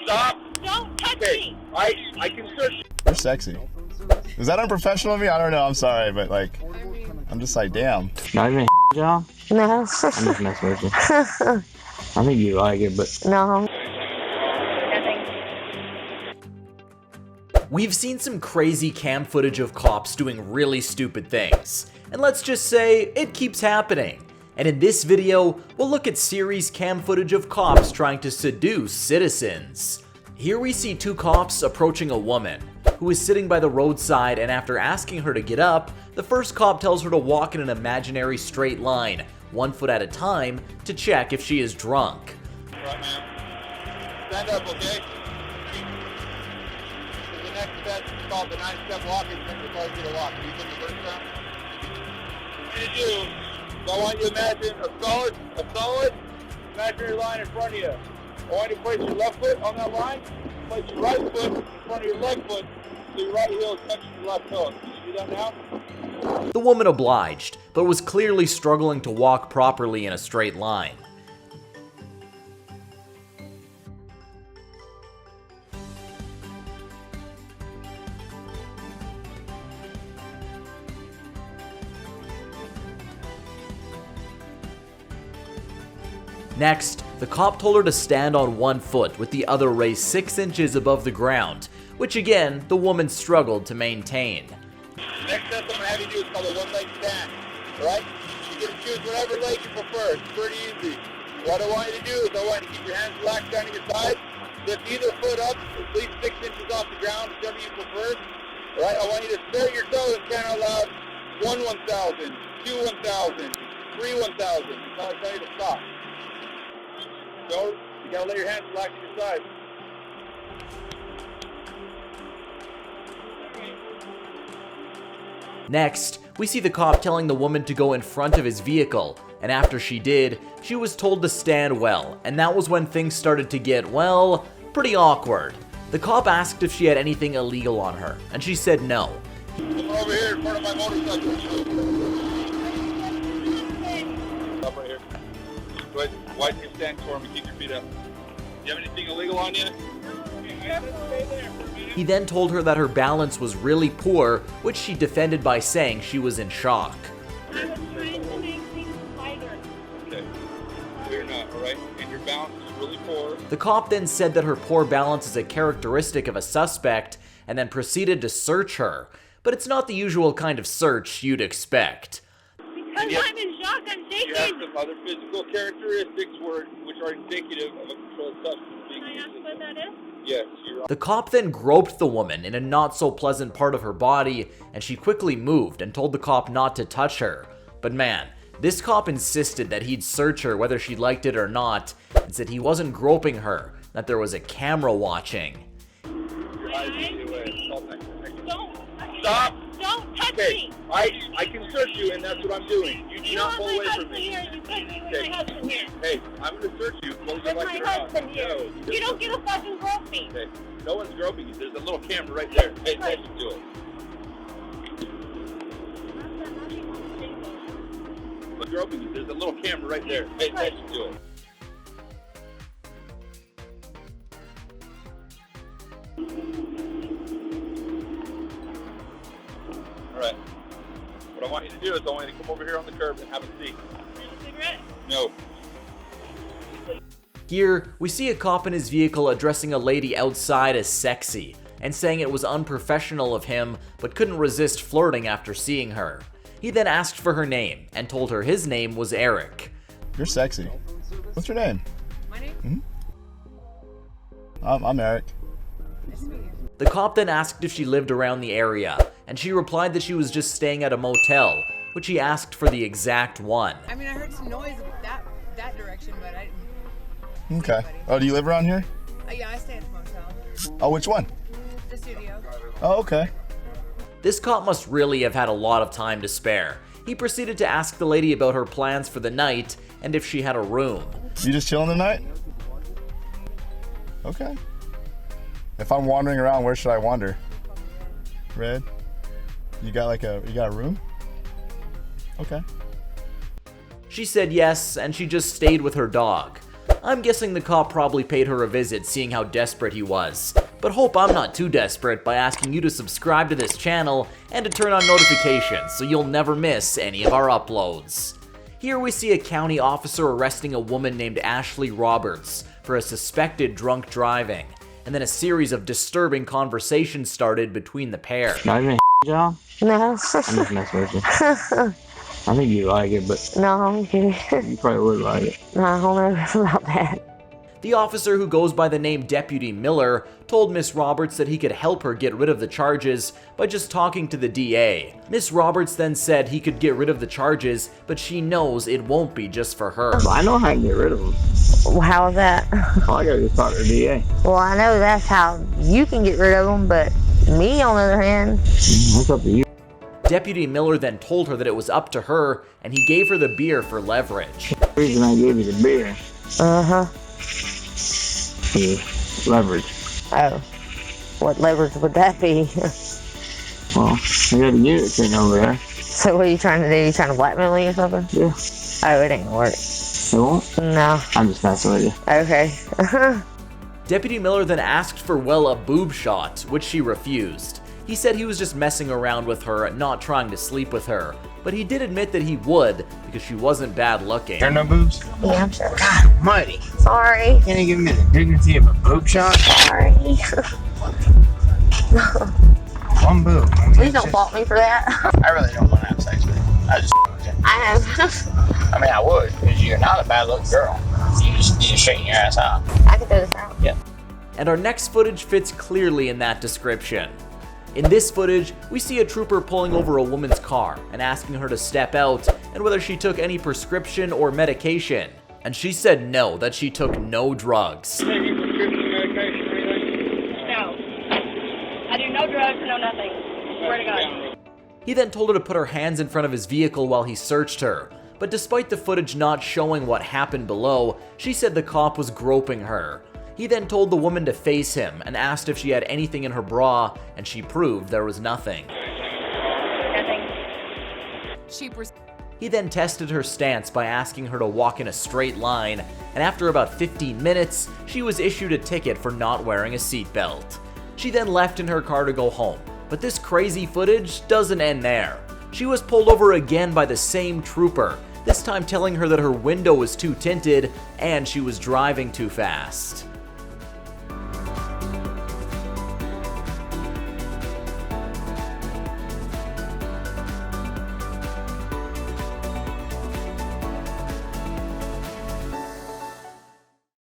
Stop! Don't touch me! I can search you. You're sexy. Is that unprofessional of me? I don't know. I'm sorry, but like, I'm just like, damn. Not even John? No. I'm just messing with you. I think you like it, but No. We've seen some crazy cam footage of cops doing really stupid things, and let's just say it keeps happening. And in this video, we'll look at series cam footage of cops trying to seduce citizens. Here we see two cops approaching a woman who is sitting by the roadside, and after asking her to get up, the first cop tells her to walk in an imaginary straight line, 1 foot at a time, to check if she is drunk. Right, ma'am. Stand up, okay? The next step is called the 9-step walk. It's requires you to walk. Do you think the first time? What do you do? So I want you to imagine a solid imaginary line in front of you. I want you to place your left foot on that line, place your right foot in front of your left foot, so your right heel is touching your left toe. Can you do that now? The woman obliged, but was clearly struggling to walk properly in a straight line. Next, the cop told her to stand on 1 foot with the other raised 6 inches above the ground, which again, the woman struggled to maintain. Next step I'm going to have you do is called a one-leg stand, alright? You can choose whatever leg you prefer. It's pretty easy. What I want you to do is I want you to keep your hands relaxed down to your side, lift either foot up at least 6 inches off the ground, whichever you prefer. Alright, I want you to stare at your toes and stand out loud. 1 1,000, 2 1,000, 3 1,000. Until I tell you to stop. So, you gotta let your hands relax to your side. Next, we see the cop telling the woman to go in front of his vehicle, and after she did, she was told to stand well, and that was when things started to get, well, pretty awkward. The cop asked if she had anything illegal on her, and she said no. Come over here in front of my motorcycle. Stop right here. Go ahead, widen your stance for me, keep your feet up. Do you have anything illegal on you? He then told her that her balance was really poor, which she defended by saying she was in shock. I was trying to make things lighter. Okay. We're not, alright? And your balance is really poor. The cop then said that her poor balance is a characteristic of a suspect, and then proceeded to search her. But it's not the usual kind of search you'd expect. Because I'm in shock, I'm shaking. You have some other physical characteristics which are indicative of a controlled substance. Can I ask what that is? Yes, you're right. The cop then groped the woman in a not so pleasant part of her body, and she quickly moved and told the cop not to touch her. But man, this cop insisted that he'd search her whether she liked it or not, and said he wasn't groping her, that there was a camera watching. Your eyes are away. Don't. Stop! Don't touch Okay, me! I can search you, and that's what I'm doing. You do You not want pull my away from husband me. here, you put me with Okay. my husband here. Hey, I'm going to search you, whether you With like my it or not. husband here. No, You don't get to fucking grope me. Okay, no one's groping you. There's a little camera right there. Pay attention to it. Look, groping you. There's a little camera right there. Pay attention to it. Alright. What I want you to do is I want you to come over here on the curb and have a seat. A cigarette? No. Here, we see a cop in his vehicle addressing a lady outside as sexy, and saying it was unprofessional of him, but couldn't resist flirting after seeing her. He then asked for her name, and told her his name was Eric. You're sexy. What's your name? My name? Mm-hmm. I'm Eric. Nice to meet you. The cop then asked if she lived around the area, and she replied that she was just staying at a motel, which he asked for the exact one. I mean, I heard some noise that direction, but I didn't. Okay. Oh, do you live around here? Yeah, I stay at the motel. Oh, which one? The studio. Oh, okay. This cop must really have had a lot of time to spare. He proceeded to ask the lady about her plans for the night, and if she had a room. You just chilling tonight? Okay. If I'm wandering around, where should I wander? Red? You got a room? Okay. She said yes, and she just stayed with her dog. I'm guessing the cop probably paid her a visit seeing how desperate he was. But hope I'm not too desperate by asking you to subscribe to this channel and to turn on notifications so you'll never miss any of our uploads. Here we see a county officer arresting a woman named Ashley Roberts for a suspected drunk driving, and then a series of disturbing conversations started between the pair. Not even a job? No. I'm just messing with you. I think you like it, but No, I'm kidding. you probably would like it. No, I don't know about that. The officer, who goes by the name Deputy Miller, told Miss Roberts that he could help her get rid of the charges by just talking to the DA. Miss Roberts then said he could get rid of the charges, but she knows it won't be just for her. I know how to get rid of them. Well, how is that? All I gotta do is talk to the DA. Well, I know that's how you can get rid of them, but me, on the other hand, That's up to you. Deputy Miller then told her that it was up to her, and he gave her the beer for leverage. The reason I gave you the beer is leverage. oh, what leverage would that be? Well, I got a unit sitting over there. So what are you trying to do? You trying to blackmail me or something? Yeah. Oh, it ain't gonna work. It won't? No. I'm just messing with you. Okay. Deputy Miller then asked for, well, a boob shot, which she refused. He said he was just messing around with her, not trying to sleep with her, but he did admit that he would, because she wasn't bad looking. There are no boobs? Yeah, I'm sure. God almighty. Sorry. Can't you give me the dignity of a boob shot? Sorry. One boob. Please don't fault me for that. I really don't want to have sex with you. I just with you. I have. I mean, I would, because you're not a bad looking girl. You just straighten your ass out. I can throw this out. Yeah. And our next footage fits clearly in that description. In this footage, we see a trooper pulling over a woman's car and asking her to step out and whether she took any prescription or medication. And she said no, that she took no drugs. No. I do no drugs, no nothing. Swear to God. He then told her to put her hands in front of his vehicle while he searched her. But despite the footage not showing what happened below, she said the cop was groping her. He then told the woman to face him and asked if she had anything in her bra, and she proved there was nothing. Nothing. He then tested her stance by asking her to walk in a straight line, and after about 15 minutes, she was issued a ticket for not wearing a seatbelt. She then left in her car to go home, but this crazy footage doesn't end there. She was pulled over again by the same trooper, this time telling her that her window was too tinted and she was driving too fast.